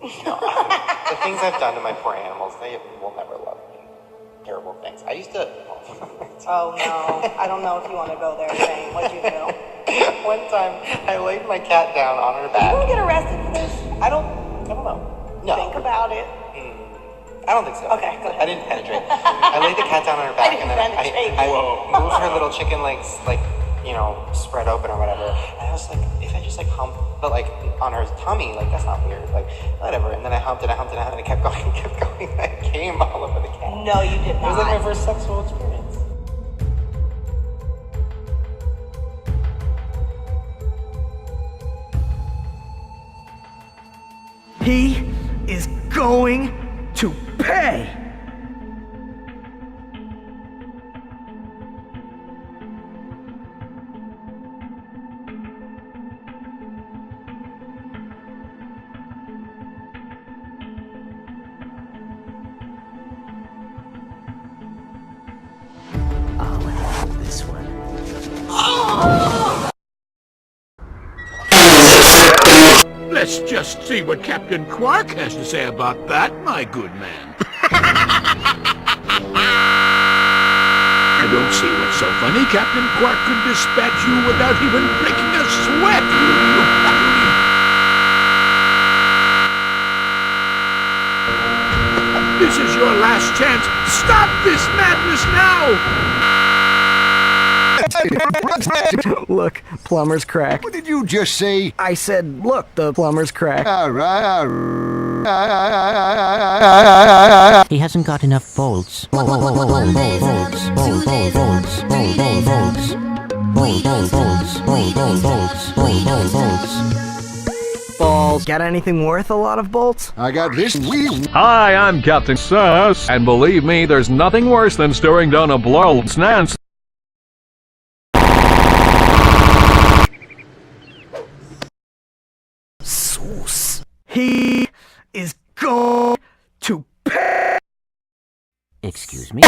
The things I've done to my poor animals, they will never love me. Terrible things. I used to... Oh no, I don't know if you want to go there, Shane. What'd you do? One time, I laid my cat down on her back. You gonna get arrested for this? I don't know. No. Think about it. I don't think so. Okay, go ahead. I didn't penetrate. I laid the cat down on her back, and then I moved her little chicken legs, like, you know, spread open or whatever. And I was like, if I just like hump, but like on her tummy, like that's not weird, like whatever. And then I humped it, and it kept going, and I came all over the cat. No, you did not. It was like my first sexual experience. He is going to pay! I'll handle this one. Let's just see what Captain Quark has to say about that, my good man. I don't see what's so funny. Captain Quark could dispatch you without even breaking a sweat. This is your last chance. Stop this madness now! Look, plumber's crack. What did you just say? I said, look, the plumber's crack. All right. He hasn't got enough bolts. Bolts. Balls. Got anything worth a lot of bolts? I got this wheel. Hi, I'm Captain Sus, and believe me, there's nothing worse than staring down a blow-old snance. Sauce. He is going to pay. Excuse me?